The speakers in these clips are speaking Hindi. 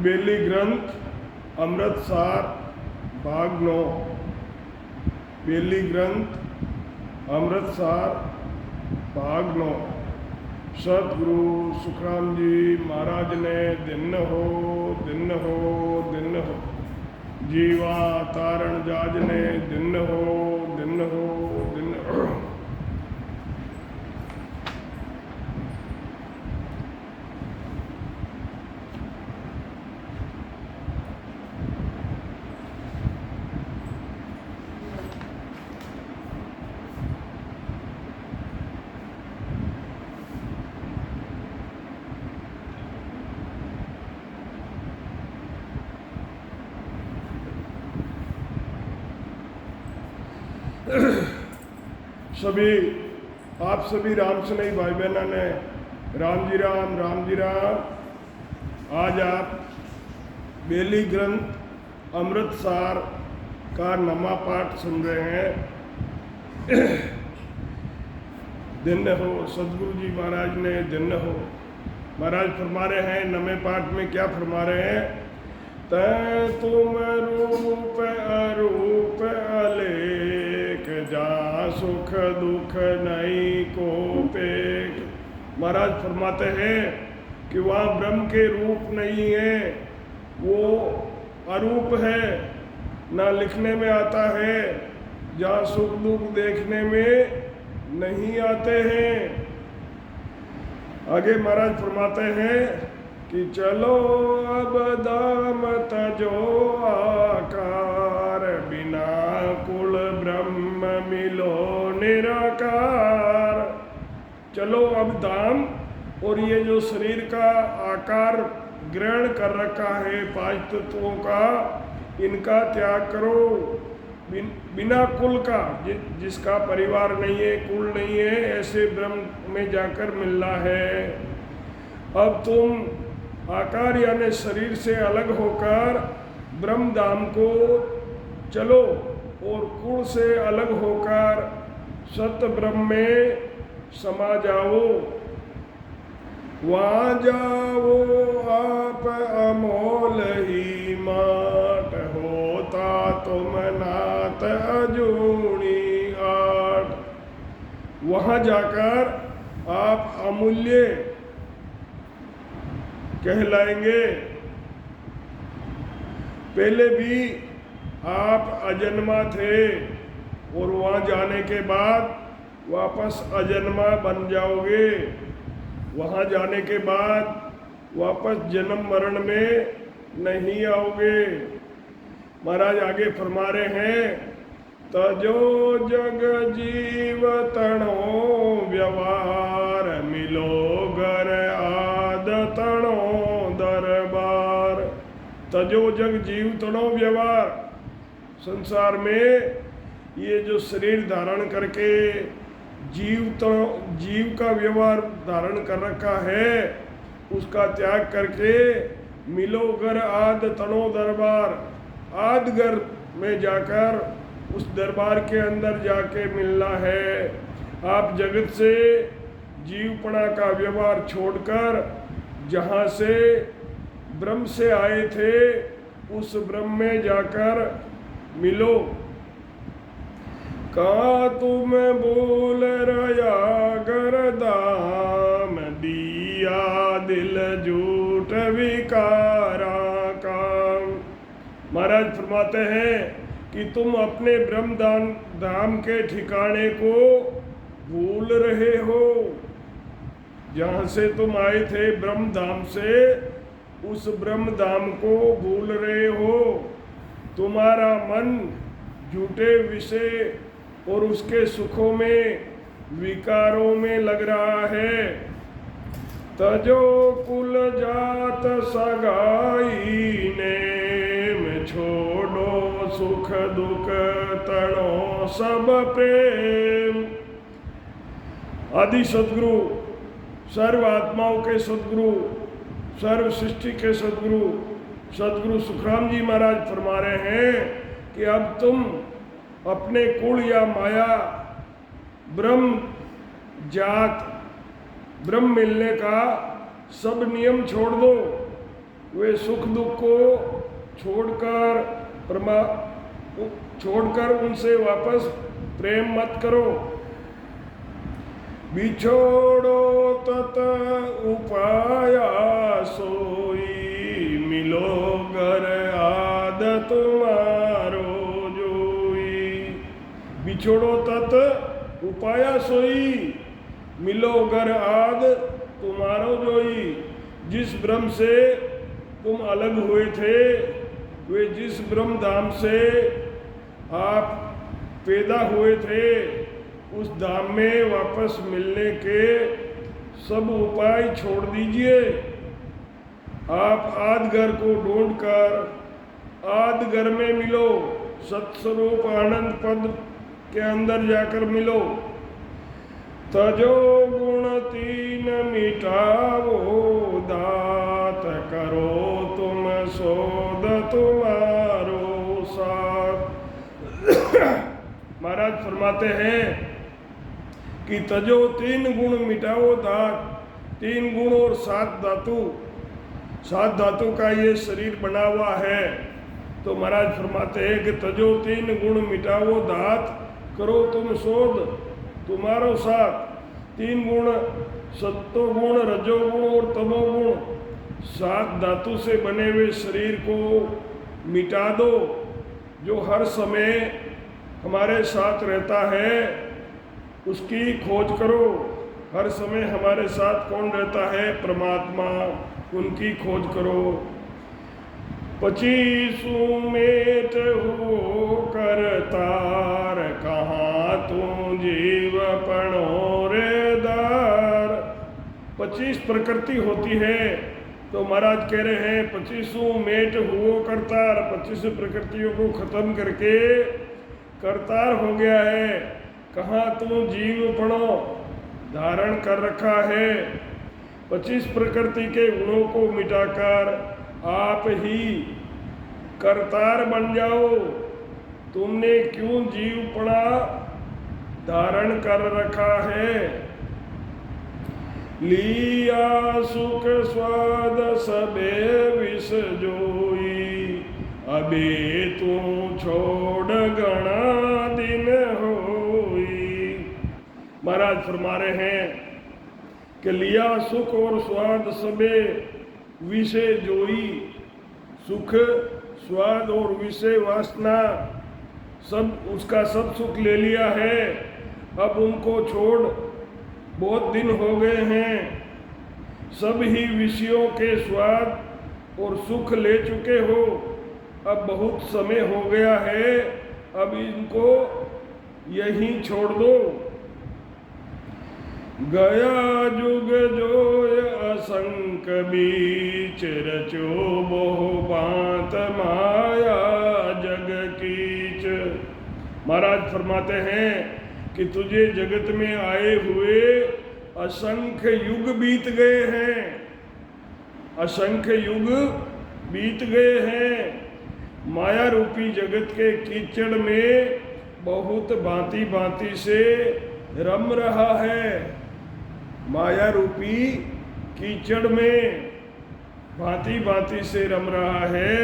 बेली ग्रंथ अमृतसार भाग 9। बेली ग्रंथ अमृतसार भाग 9। सतगुरु सुखराम जी महाराज ने दिन हो दिन हो दिन हो, जीवा तारण जाज ने दिन हो दिन हो दिन हो। सभी आप सभी राम स्नेही भाई बहनों ने राम जी राम राम जी राम। आज आप बेली ग्रंथ अमृतसार का नमा पाठ सुन रहे हैं। दिन हो सतगुरु जी महाराज ने दिन हो। महाराज फरमा रहे हैं नमे पाठ में, क्या फरमा रहे हैं? तै तुम रूप अरूप अलेख, जा सुख दुख नहीं को पेख। महाराज फरमाते हैं कि वहाँ ब्रह्म के रूप नहीं है, वो अरूप है, ना लिखने में आता है, जहाँ सुख दुख देखने में नहीं आते हैं। आगे महाराज फरमाते हैं कि चलो अब दाम तजो आकार, बिना कुल ब्रह्म मिलो निराकार। चलो अब दाम और ये जो शरीर का आकार ग्रहण कर रखा है पांच तत्वों का, इनका त्याग करो। बिना कुल का, जिसका परिवार नहीं है, कुल नहीं है, ऐसे ब्रह्म में जाकर मिलना है। अब तुम आकार यानी शरीर से अलग होकर ब्रह्म धाम को चलो और कुल से अलग होकर सत्य ब्रह्म में समा जाओ। वहाँ जाओ आप अमोल ही माट, होता तुम नाथ अजूणी आठ। वहाँ जाकर आप अमूल्य कहलाएंगे। पहले भी आप अजन्मा थे और वहाँ जाने के बाद वापस अजन्मा बन जाओगे। वहाँ जाने के बाद वापस जन्म मरण में नहीं आओगे। महाराज आगे फरमा रहे हैं, तजो जग जीव तणो व्यवहार, मिलो घर आद तणो दरबार। तजो जग जीव तणो व्यवहार, संसार में ये जो शरीर धारण करके जीव का व्यवहार धारण कर रखा है, उसका त्याग करके मिलो घर आद तणो दरबार। आद घर में जाकर उस दरबार के अंदर जाके मिलना है। आप जगत से जीवपना का व्यवहार छोड़कर जहाँ से ब्रह्म से आए थे उस ब्रह्म में जाकर मिलो। का तुम बोल रया गर दाम, दिया दिल झूठ विकारा काम। महाराज फरमाते हैं कि तुम अपने ब्रह्म धाम के ठिकाने को भूल रहे हो। जहाँ से तुम आए थे ब्रह्म धाम से, उस ब्रह्म धाम को भूल रहे हो। तुम्हारा मन झूठे विषय और उसके सुखों में, विकारों में लग रहा है। तजो कुल जात सगाई ने, छोड़ो सुख दुख तणो सब प्रेम। आदि सदगुरु, सर्व आत्माओं के सदगुरु, सर्व सृष्टि के सदगुरु सदगुरु सुखराम जी महाराज फरमा रहे हैं कि अब तुम अपने कुल या माया, ब्रह्म जात, ब्रह्म मिलने का सब नियम छोड़ दो। वे सुख दुख को छोड़कर उनसे वापस प्रेम मत करो। बिछोड़ो तत उपाया सोई, मिलो घर आद तुम्हारो जोई। बिछोड़ो तत उपाया सोई, मिलो घर आद तुम्हारो जोई। जिस ब्रह्म से तुम अलग हुए थे, वे जिस ब्रह्म धाम से आप पैदा हुए थे, उस धाम में वापस मिलने के सब उपाय छोड़ दीजिए। आप आदगर को ढूंढकर आदगर में मिलो, सत्स्वरूप आनंद पद के अंदर जाकर मिलो। तजो गुण तीन मिटावो, दात करो तुम सोद तुम्हारो साथ। महाराज फरमाते हैं कि तजो तीन गुण मिटाओ दात। तीन गुण और सात धातु, सात धातु का ये शरीर बना हुआ है। तो महाराज फरमाते हैं कि तजो तीन गुण मिटाओ दात, करो तुम शोध तुम्हारो साथ। तीन गुण, सत्वगुण, रजोगुण और तमोगुण, सात धातु से बने हुए शरीर को मिटा दो। जो हर समय हमारे साथ रहता है, उसकी खोज करो। हर समय हमारे साथ कौन रहता है? परमात्मा। उनकी खोज करो। 25 मेट हो करतार, कहाँ तू जीव पणोरे दार। 25 प्रकृति होती है। तो महाराज कह रहे हैं 25 मेट हुओ करतार, 25 प्रकृतियों को खत्म करके करतार हो गया है। कहाँ तू जीव पणो धारण कर रखा है। 25 प्रकृति के गुणों को मिटाकर आप ही करतार बन जाओ। तुमने क्यों जीवपणा धारण कर रखा है? लिया सुख स्वाद सबे विष जोई, अबे तू छोड़ गणा दिन होई। महाराज फरमा रहे हैं कि लिया सुख और स्वाद सबे विषय जोई। सुख, स्वाद और विषय वासना सब, उसका सब सुख ले लिया है। अब उनको छोड़ बहुत दिन हो गए हैं। सब ही विषयों के स्वाद और सुख ले चुके हो। अब बहुत समय हो गया है, अब इनको यहीं छोड़ दो। गया जुग जोय असंक बीच, रचो बहु बात माया जग कीच। महाराज फरमाते हैं कि तुझे जगत में आए हुए असंख्य युग बीत गए हैं। असंख्य युग बीत गए हैं। माया रूपी जगत के कीचड़ में बहुत भांति भांति से रम रहा है। माया रूपी कीचड़ में भांति भांति से रम रहा है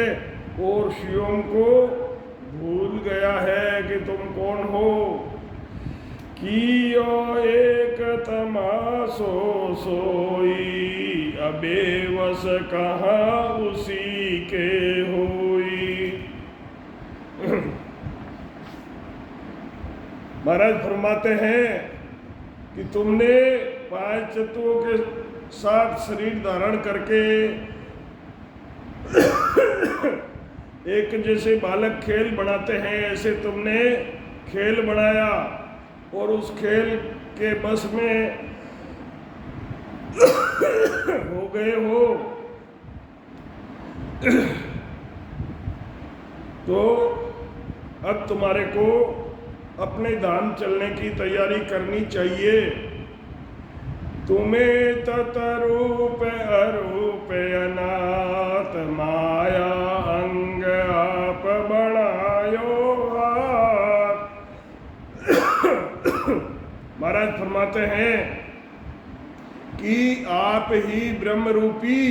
और स्वयं को भूल गया है कि तुम कौन हो। कियो एक तमासो सोई, अबे वस कहाँ उसी के होई। महाराज फरमाते हैं कि तुमने 5 तत्वों के साथ शरीर धारण करके एक जैसे बालक खेल बनाते हैं, ऐसे तुमने खेल बनाया और उस खेल के बस में हो गए हो। तो अब तुम्हारे को अपने धाम चलने की तैयारी करनी चाहिए। तुम्हें ततरूप अरूप अनाथ, माया अंग आप बढ़ायो हाथ। महाराज फरमाते हैं कि आप ही ब्रह्म रूपी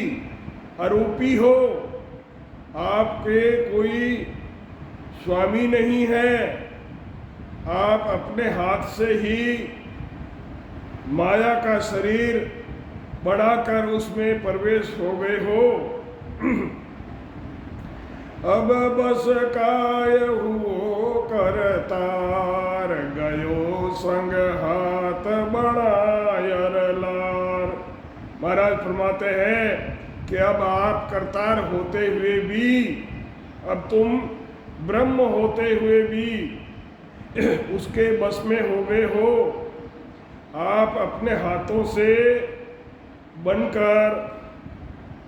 आरोपी हो, आपके कोई स्वामी नहीं है, आप अपने हाथ से ही माया का शरीर बढ़ाकर उसमें प्रवेश हो गए हो। अब बस काय हुओ करतार, गयो संग हाथ बढ़ायर लार। महाराज फरमाते हैं कि अब आप करतार होते हुए भी, अब तुम ब्रह्म होते हुए भी उसके बस में हो गए हो। आप अपने हाथों से बनकर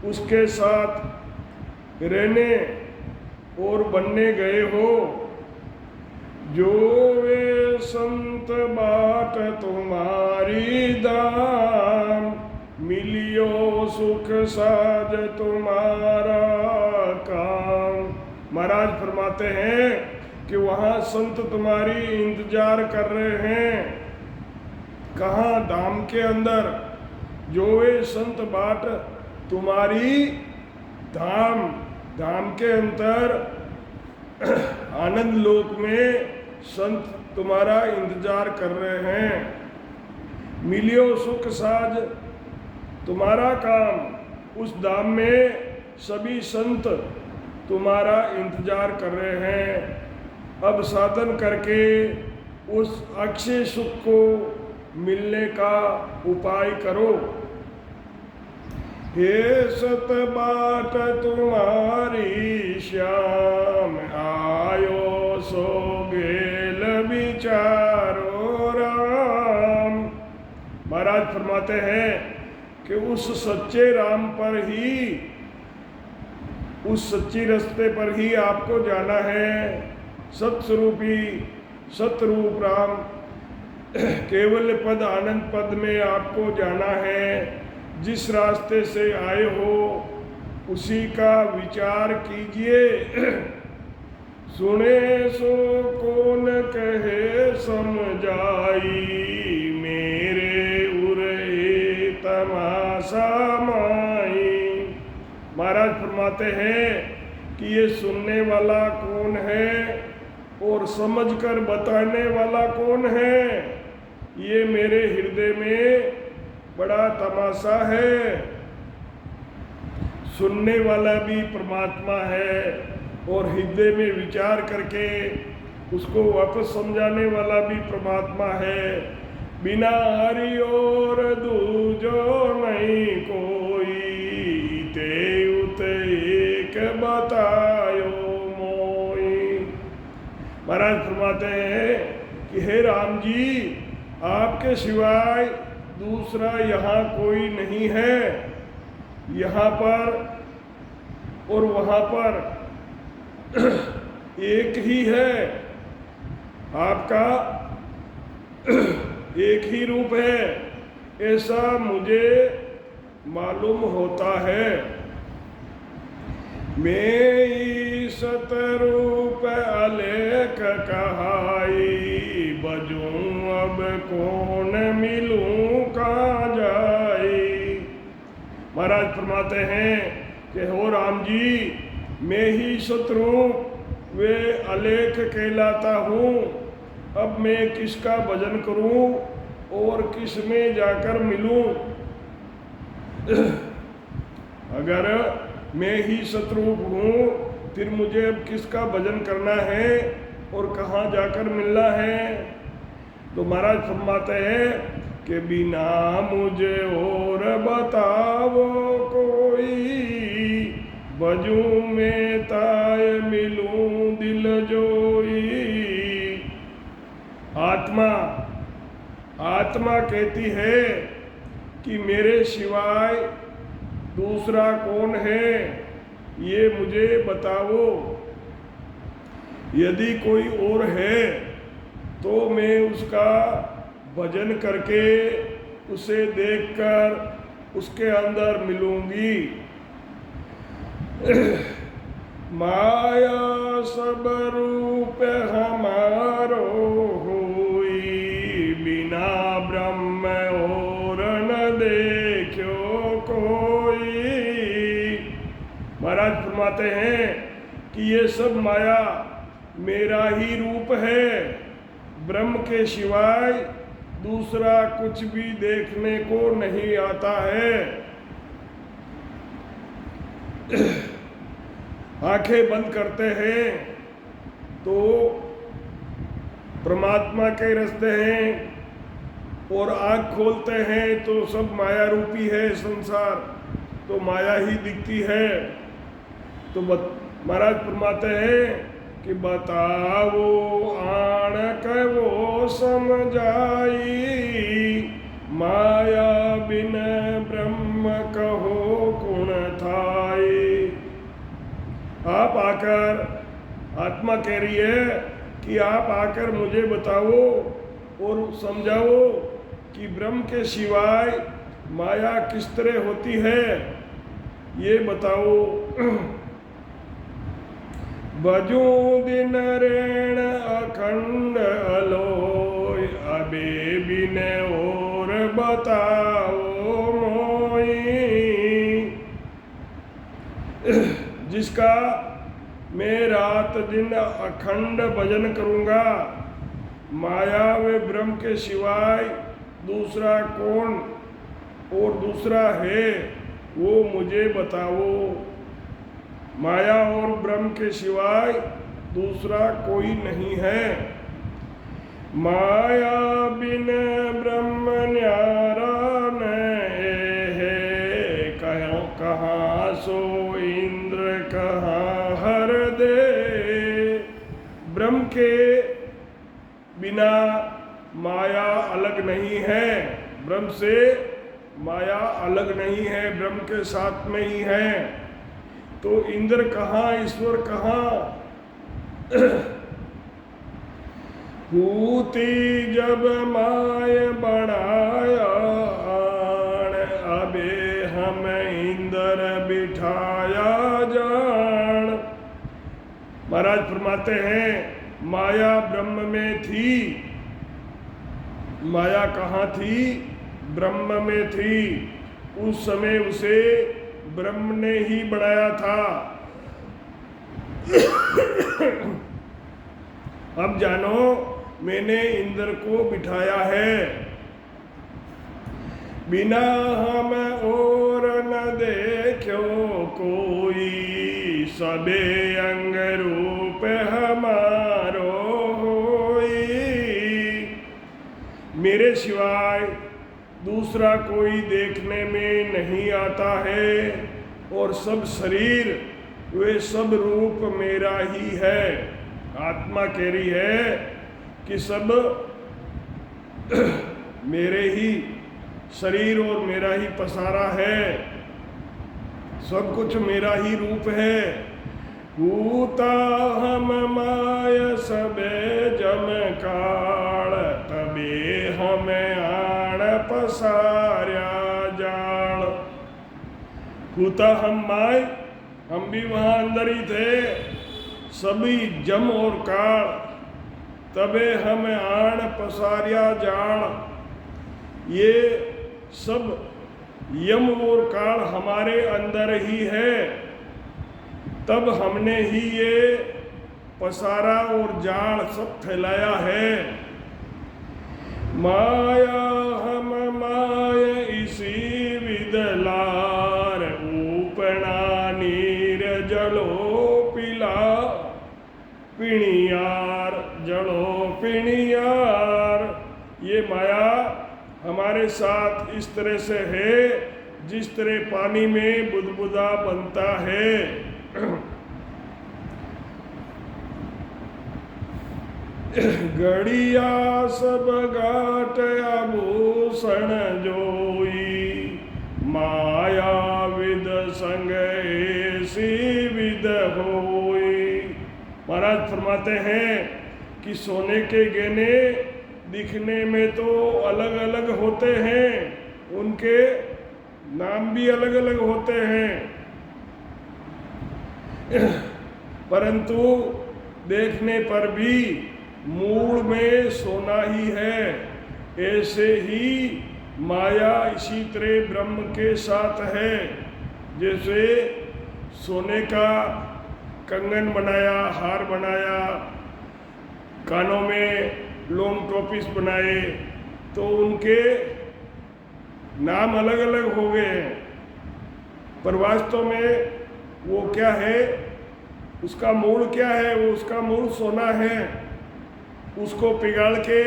उसके साथ रहने और बनने गए हो। जो वे संत बाट तुम्हारी दाम, मिलियो सुख साज तुम्हारा काम। महाराज फरमाते हैं कि वहाँ संत तुम्हारी इंतजार कर रहे हैं। कहाँ? धाम के अंदर। जो वे संत बाट तुम्हारी धाम, धाम के अंदर आनंद लोक में संत तुम्हारा इंतजार कर रहे हैं। मिलियो सुख साज तुम्हारा काम, उस धाम में सभी संत तुम्हारा इंतजार कर रहे हैं। अब साधन करके उस अक्षय सुख को मिलने का उपाय करो। हे सत बाट तुम्हारी श्याम, आयो सो गेल विचारो राम। महाराज फरमाते हैं कि उस सच्चे राम पर ही, उस सच्ची रास्ते पर ही आपको जाना है। सत्स्वरूपी सतरूप राम केवल पद आनंद पद में आपको जाना है। जिस रास्ते से आए हो उसी का विचार कीजिए। सुने सो कौन कहे समझाई, मेरे उरे तमाशा माई। महाराज फरमाते हैं कि ये सुनने वाला कौन है और समझकर बताने वाला कौन है। ये मेरे हृदय में बड़ा तमाशा है। सुनने वाला भी परमात्मा है और हृदय में विचार करके उसको वापस समझाने वाला भी परमात्मा है। बिना हरि और दूजो नहीं कोई, ते उत एक बतायो मोई। महाराज फरमाते हैं कि हे राम जी, आपके सिवाय दूसरा यहाँ कोई नहीं है। यहाँ पर और वहाँ पर एक ही है। आपका एक ही रूप है, ऐसा मुझे मालूम होता है। मैं सतरूप अलेख कहाई, बजूं अब कौन मिलूं कहाँ जाई। महाराज फरमाते हैं कि हो राम जी, मैं ही सतरूप वे अलेख कहलाता हूँ। अब मैं किसका भजन करूँ और किस में जाकर मिलूं। अगर मैं ही सतरूप हूँ, फिर मुझे अब किसका भजन करना है और कहाँ जाकर मिलना है। तो महाराज फरमाते हैं कि बिना मुझे और बताओ कोई, बजूं में ताय मिलूं दिल जोई। आत्मा कहती है कि मेरे सिवाय दूसरा कौन है, ये मुझे बताओ। यदि कोई और है तो मैं उसका भजन करके उसे देखकर उसके अंदर मिलूंगी। माया सब रूप हमारो हुई, बिना ब्रह्म और न देखो कोई। महाराज फरमाते हैं कि ये सब माया मेरा ही रूप है, ब्रह्म के सिवाय दूसरा कुछ भी देखने को नहीं आता है। आंखें बंद करते हैं तो परमात्मा के रास्ते हैं, और आँख खोलते हैं तो सब माया रूपी है संसार, तो माया ही दिखती है। तो महाराज फरमाते हैं कि बताओ आण कहो समझाई, माया बिन ब्रह्म कहो गुण थाई। आप आकर, आत्मा कह रही है कि आप आकर मुझे बताओ और समझाओ कि ब्रह्म के सिवाय माया किस तरह होती है, ये बताओ। भजू दिन रेण अखंड अलोय, अबे बिन और बताओ मोई। जिसका मैं रात दिन अखंड भजन करूँगा, माया व ब्रह्म के सिवाय दूसरा कौन और दूसरा है, वो मुझे बताओ। माया और ब्रह्म के सिवाय दूसरा कोई नहीं है। माया बिन ब्रह्म न्यारा न है, कहाँ सो इंद्र कहाँ हर दे। ब्रह्म के बिना माया अलग नहीं है, ब्रह्म से माया अलग नहीं है, ब्रह्म के साथ में ही है। तो इंद्र कहाँ, ईश्वर कहाँ। भूति जब माय बढ़ाया आण, अबे हम इंद्र बिठाया जान। महाराज फरमाते हैं माया ब्रह्म में थी। माया कहाँ थी? ब्रह्म में थी। उस समय उसे ब्रह्म ने ही बनाया था। अब जानो मैंने इंद्र को बिठाया है। बिना हम और न देखो कोई, सबे अंग रूप हमारो होई। मेरे सिवाय दूसरा कोई देखने में नहीं आता है, और सब शरीर वे सब रूप मेरा ही है। आत्मा कह रही है कि सब मेरे ही शरीर और मेरा ही पसारा है, सब कुछ मेरा ही रूप है। भूता हम माय सबे जम काल, तबे हमें आण पसार्या जाल। भूता हम माय, हम भी वहाँ अंदर ही थे, सभी जम और काल, तबे हमें आण पसार्या जाल। ये सब यम और काल हमारे अंदर ही है, तब हमने ही ये पसारा और जाल सब फैलाया है। माया हम माय इसी विदलार, ऊपना नीर जलो पिला पिणियार, जलो पिणियार। ये माया हमारे साथ इस तरह से है जिस तरह पानी में बुदबुदा बनता है। घड़िया सब गाट आभूषण जोई, माया विद संग ऐसी विद होई। महाराज फरमाते हैं कि सोने के गहने दिखने में तो अलग अलग होते हैं, उनके नाम भी अलग अलग होते हैं, परंतु देखने पर भी मूल में सोना ही है। ऐसे ही माया इसी तरह ब्रह्म के साथ है। जैसे सोने का कंगन बनाया, हार बनाया, कानों में लॉन्ग टोपीस बनाए, तो उनके नाम अलग अलग हो गए हैं। पर वास्तव में वो क्या है, उसका मूल क्या है? वो उसका मूल सोना है। उसको पिघाड़ के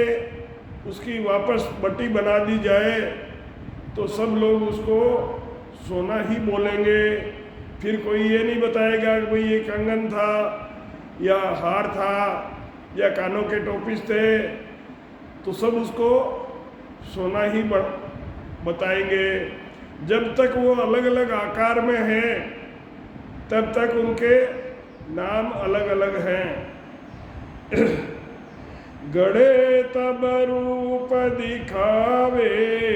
उसकी वापस बट्टी बना दी जाए तो सब लोग उसको सोना ही बोलेंगे। फिर कोई ये नहीं बताएगा कि भाई ये कंगन था या हार था या कानों के टोपीस थे, तो सब उसको सोना ही बताएंगे। जब तक वो अलग अलग आकार में हैं तब तक उनके नाम अलग अलग हैं। गड़े तब रूप दिखावे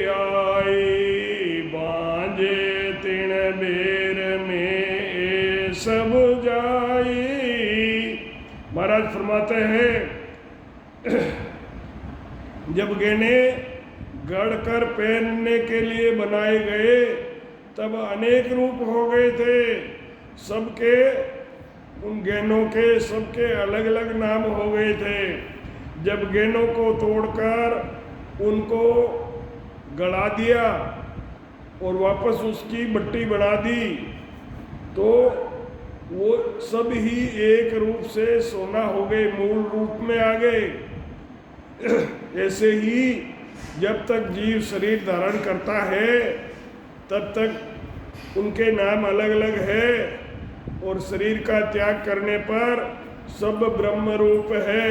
आई, बांझे तिण बेर में ए सब जाई। महाराज फरमाते हैं जब गहने गढ़ कर पहनने के लिए बनाए गए तब अनेक रूप हो गए थे। सबके उन गहनों के सबके अलग अलग नाम हो गए थे। जब गहनों को तोड़कर उनको गड़ा दिया और वापस उसकी बट्टी बना दी तो वो सब ही एक रूप से सोना हो गए, मूल रूप में आ गए। ऐसे ही जब तक जीव शरीर धारण करता है तब तक उनके नाम अलग अलग है, और शरीर का त्याग करने पर सब ब्रह्म रूप है।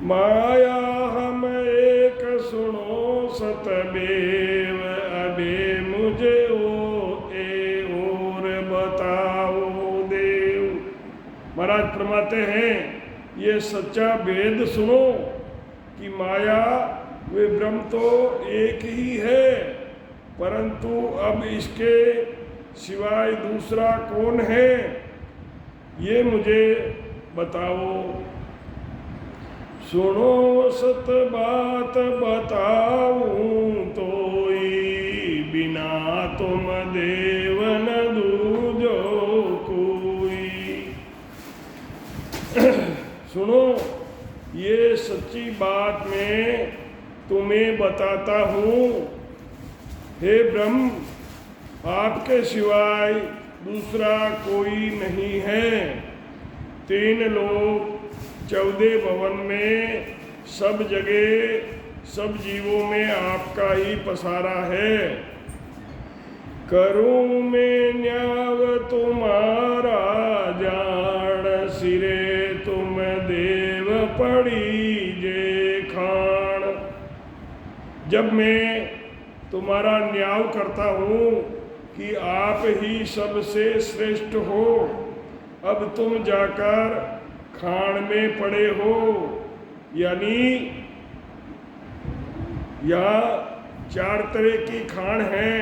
माया हम एक सुनो सतबेव, अबे मुझे ओ ए और बताओ देव। महाराज फरमाते हैं ये सच्चा वेद सुनो कि माया वे ब्रह्म तो एक ही है, परंतु अब इसके सिवाय दूसरा कौन है, ये मुझे बताओ। सुनो सत बात बताऊं तोई, बिना तुम देव न दूजो कोई। सुनो ये सच्ची बात मैं तुम्हें बताता हूँ। हे ब्रह्म, आपके सिवाय दूसरा कोई नहीं है। 3 लोक 14 भवन में सब जगह सब जीवों में आपका ही पसारा है। करूं मैं न्याव तुम्हारा जान, सिरे तुम देव पड़ी जे खान। जब मैं तुम्हारा न्याय करता हूँ कि आप ही सबसे श्रेष्ठ हो, अब तुम जाकर खान में पड़े हो, यानी यहाँ 4 तरह की खान हैं,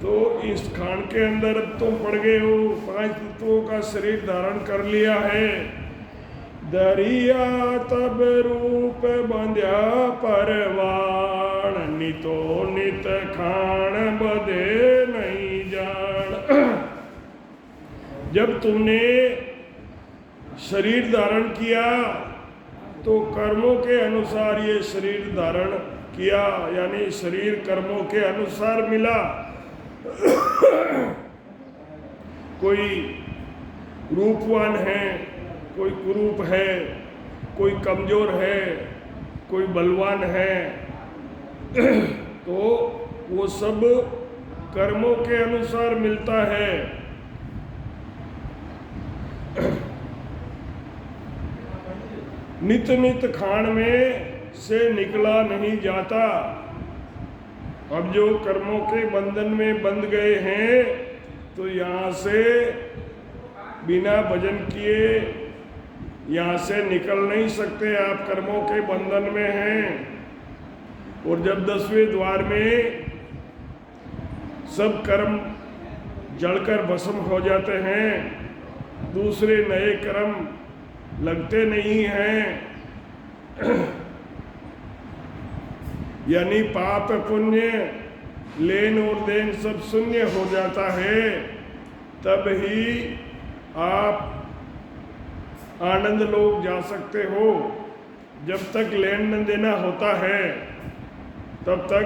तो इस खान के अंदर अब तुम पड़ गए हो। 5 तत्वों का शरीर धारण कर लिया है। दरिया तब रूप बंध्या परवान, नितो नित खान बदे नहीं जान। जब तुमने शरीर धारण किया तो कर्मों के अनुसार ये शरीर धारण किया, यानी शरीर कर्मों के अनुसार मिला। कोई रूपवान है, कोई कुरूप है, कोई कमजोर है, कोई बलवान है, तो वो सब कर्मों के अनुसार मिलता है। नित नित खान में से निकला नहीं जाता। अब जो कर्मों के बंधन में बंध गए हैं तो यहाँ से बिना भजन किए यहाँ से निकल नहीं सकते। आप कर्मों के बंधन में हैं, और जब 10वें द्वार में सब कर्म जलकर भस्म हो जाते हैं, दूसरे नए कर्म लगते नहीं हैं, यानी पाप पुण्य लेन और देन सब शून्य हो जाता है, तब ही आप आनंद लोक जा सकते हो। जब तक लेन देना होता है तब तक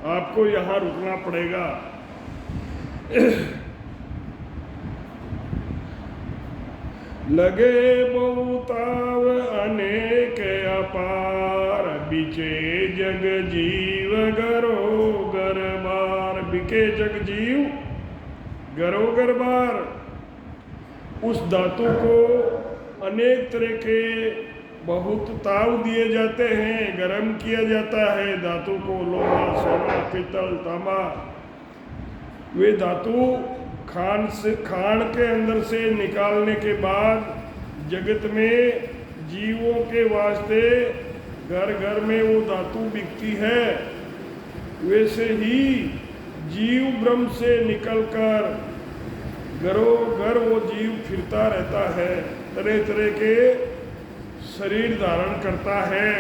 आपको यहाँ रुकना पड़ेगा। लगे बहुताव अनेक अपार, बिचे जग जीव गरो गरबार। बिके जग जीव गरो गरबार। उस धातु को अनेक तरह के बहुत ताव दिए जाते हैं, गर्म किया जाता है धातु को। लोहा, सोना, पीतल, तांबा, वे धातु खान के अंदर से निकालने के बाद जगत में जीवों के वास्ते घर घर में वो धातु बिकती है। वैसे ही जीव ब्रह्म से निकलकर घरों घर वो जीव फिरता रहता है, तरह तरह के शरीर धारण करता है,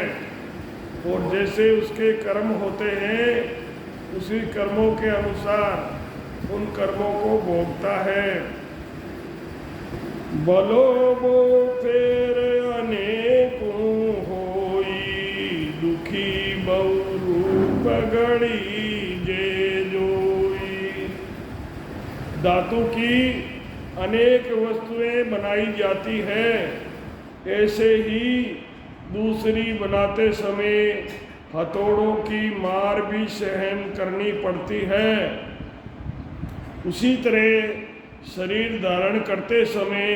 और जैसे उसके कर्म होते हैं उसी कर्मों के अनुसार उन कर्मों को भोगता है। बलो बो फेर अनेकों होई, दुखी बहु रूप गणी जे जोई। धातु की अनेक वस्तुएं बनाई जाती है, ऐसे ही दूसरी बनाते समय हथौड़ों की मार भी सहन करनी पड़ती है। उसी तरह शरीर धारण करते समय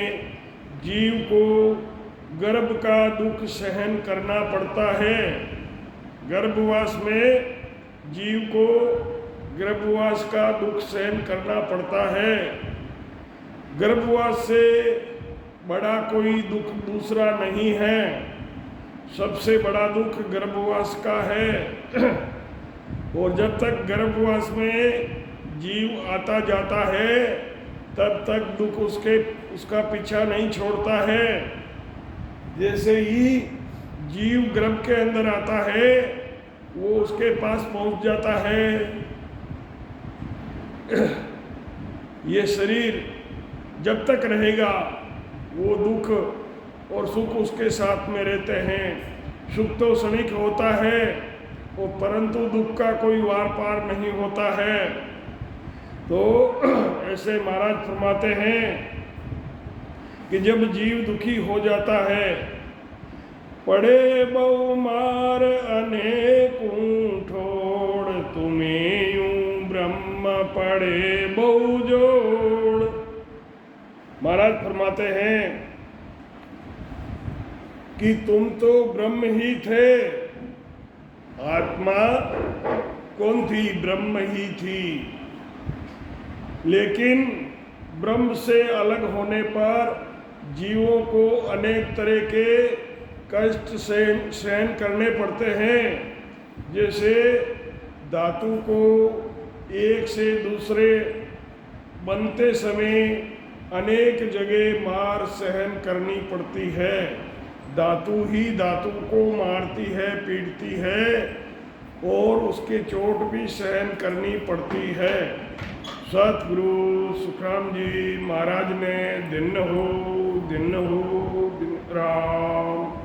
जीव को गर्भ का दुख सहन करना पड़ता है। गर्भवास में जीव को गर्भवास का दुख सहन करना पड़ता है। गर्भवास से बड़ा कोई दुख दूसरा नहीं है। सबसे बड़ा दुख गर्भवास का है। और जब तक गर्भवास में जीव आता जाता है तब तक दुख उसका पीछा नहीं छोड़ता है। जैसे ही जीव गर्भ के अंदर आता है वो उसके पास पहुंच जाता है। ये शरीर जब तक रहेगा वो दुख और सुख उसके साथ में रहते हैं। सुख तो क्षणिक होता है और परंतु दुख का कोई वार पार नहीं होता है। तो ऐसे महाराज फरमाते हैं कि जब जीव दुखी हो जाता है, पड़े बहु मार अनेकों ठोड़, तुम्हें यूं ब्रह्म पड़े बहु जोड़। महाराज फरमाते हैं कि तुम तो ब्रह्म ही थे। आत्मा कौन थी? ब्रह्म ही थी। लेकिन ब्रह्म से अलग होने पर जीवों को अनेक तरह के कष्ट सहन करने पड़ते हैं। जैसे धातु को एक से दूसरे बनते समय अनेक जगह मार सहन करनी पड़ती है। धातु ही धातु को मारती है, पीटती है और उसके चोट भी सहन करनी पड़ती है। सतगुरु सुखराम जी महाराज ने दिन हो दिन राम।